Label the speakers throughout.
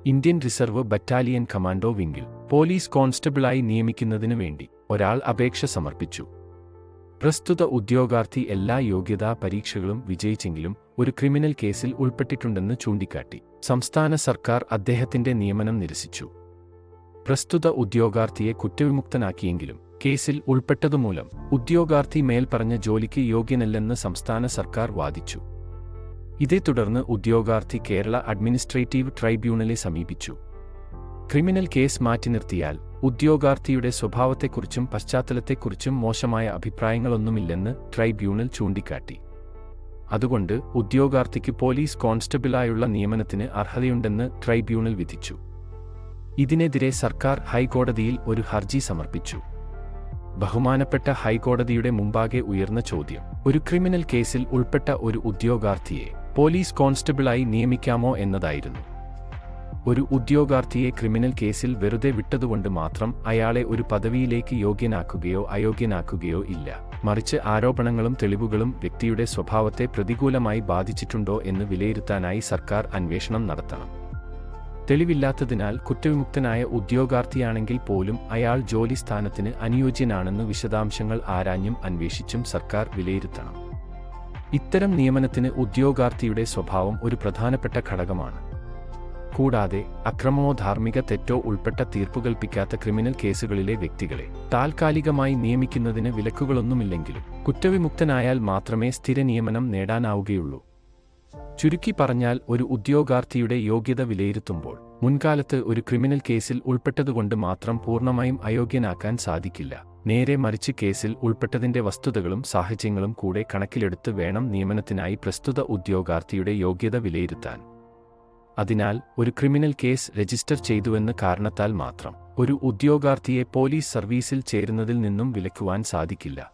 Speaker 1: Indian reserve battalion commando വിംഗിൽ police കോൺസ്റ്റബിളായി നിയമിക്കുന്നതിനു വേണ്ടി ഒരാൾ അപേക്ഷ സമർപ്പിച്ചു. പ്രസ്തുത ഉദ്യോഗാർത്ഥി എല്ലാ യോഗ്യതാ പരീക്ഷകളും വിജയിച്ചെങ്കിലും ഒരു ക്രിമിനൽ കേസിൽ ഉൾപ്പെട്ടിട്ടുണ്ടെന്ന് ചൂണ്ടിക്കാട്ടി സംസ്ഥാന സർക്കാർ അദ്ദേഹത്തിന്റെ നിയമനം നിരസിച്ചു. പ്രസ്തുത ഉദ്യോഗാർത്ഥിയെ കുറ്റവിമുക്തനാക്കിയെങ്കിലും കേസിൽ ഉൾപ്പെട്ടതുമൂലം ഉദ്യോഗാർത്ഥി മേൽപ്പറഞ്ഞ ജോലിക്ക് യോഗ്യനല്ലെന്ന് സംസ്ഥാന സർക്കാർ വാദിച്ചു. ഇതേ തുടർന്ന് ഉദ്യോഗാർത്ഥി കേരള അഡ്മിനിസ്ട്രേറ്റീവ് ട്രൈബ്യൂണലെ സമീപിച്ചു. ക്രിമിനൽ കേസ് മാറ്റി നിർത്തിയാൽ ഉദ്യോഗാർത്ഥിയുടെ സ്വഭാവത്തെക്കുറിച്ചും പശ്ചാത്തലത്തെക്കുറിച്ചും മോശമായ അഭിപ്രായങ്ങളൊന്നുമില്ലെന്ന് ട്രൈബ്യൂണൽ ചൂണ്ടിക്കാട്ടി. അതുകൊണ്ട് ഉദ്യോഗാർത്ഥിക്ക് പോലീസ് കോൺസ്റ്റബിളായുള്ള നിയമനത്തിന് അർഹതയുണ്ടെന്ന് ട്രൈബ്യൂണൽ വിധിച്ചു. ഇതിനെതിരെ സർക്കാർ ഹൈക്കോടതിയിൽ ഒരു ഹർജി സമർപ്പിച്ചു. ബഹുമാനപ്പെട്ട ഹൈക്കോടതിയുടെ മുമ്പാകെ ഉയർന്ന ചോദ്യം ഒരു ക്രിമിനൽ കേസിൽ ഉൾപ്പെട്ട ഒരു ഉദ്യോഗാർത്ഥിയെ പോലീസ് കോൺസ്റ്റബിളായി നിയമിക്കാമോ എന്നതായിരുന്നു. ഒരു ഉദ്യോഗാർത്ഥിയെ ക്രിമിനൽ കേസിൽ വെറുതെ വിട്ടതുകൊണ്ട് മാത്രം അയാളെ ഒരു പദവിയിലേക്ക് യോഗ്യനാക്കുകയോ അയോഗ്യനാക്കുകയോ ഇല്ല. മറിച്ച് ആരോപണങ്ങളും തെളിവുകളും വ്യക്തിയുടെ സ്വഭാവത്തെ പ്രതികൂലമായി ബാധിച്ചിട്ടുണ്ടോ എന്ന് വിലയിരുത്താനായി സർക്കാർ അന്വേഷണം നടത്തണം. തെളിവില്ലാത്തതിനാൽ കുറ്റവിമുക്തനായ ഉദ്യോഗാർത്ഥിയാണെങ്കിൽ പോലും അയാൾ ജോലി സ്ഥാനത്തിന് അനുയോജ്യനാണെന്ന് വിശദാംശങ്ങൾ ആരാഞ്ഞും അന്വേഷിച്ചും സർക്കാർ വിലയിരുത്തണം. ഇത്തരം നിയമനത്തിന് ഉദ്യോഗാർത്ഥിയുടെ സ്വഭാവം ഒരു പ്രധാനപ്പെട്ട ഘടകമാണ്. കൂടാതെ അക്രമമോ ധാർമ്മിക തെറ്റോ ഉൾപ്പെട്ട തീർപ്പുകൽപ്പിക്കാത്ത ക്രിമിനൽ കേസുകളിലെ വ്യക്തികളെ താൽക്കാലികമായി നിയമിക്കുന്നതിന് വിലക്കുകളൊന്നുമില്ലെങ്കിലും കുറ്റവിമുക്തനായാൽ മാത്രമേ സ്ഥിര നിയമനം നേടാനാവുകയുള്ളൂ. ചുരുക്കി പറഞ്ഞാൽ ഒരു ഉദ്യോഗാർത്ഥിയുടെ യോഗ്യത വിലയിരുത്തുമ്പോൾ മുൻകാലത്ത് ഒരു ക്രിമിനൽ കേസിൽ ഉൾപ്പെട്ടതുകൊണ്ട് മാത്രം പൂർണ്ണമായും അയോഗ്യനാക്കാൻ സാധിക്കില്ല. നേരെ മറിച്ച് കേസിൽ ഉൾപ്പെട്ടതിന്റെ വസ്തുതകളും സാഹചര്യങ്ങളും കൂടെ കണക്കിലെടുത്ത് വേണം നിയമനത്തിനായി പ്രസ്തുത ഉദ്യോഗാർത്ഥിയുടെ യോഗ്യത വിലയിരുത്താൻ. അതിനാൽ ഒരു ക്രിമിനൽ കേസ് രജിസ്റ്റർ ചെയ്തുവെന്ന കാരണത്താൽ മാത്രം ഒരു ഉദ്യോഗാർത്ഥിയെ പോലീസ് സർവീസിൽ ചേരുന്നതിൽ നിന്നും വിലക്കുവാൻ സാധിക്കില്ല.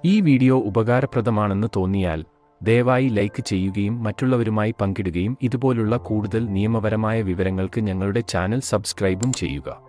Speaker 1: ഈ വീഡിയോ ഉപകാരപ്രദമാണെന്ന് തോന്നിയാൽ ദയവായി ലൈക്ക് ചെയ്യുകയും മറ്റുള്ളവരുമായി പങ്കിടുകയും ഇതുപോലുള്ള കൂടുതൽ നിയമപരമായ വിവരങ്ങൾക്ക് ഞങ്ങളുടെ ചാനൽ സബ്സ്ക്രൈബും ചെയ്യുക.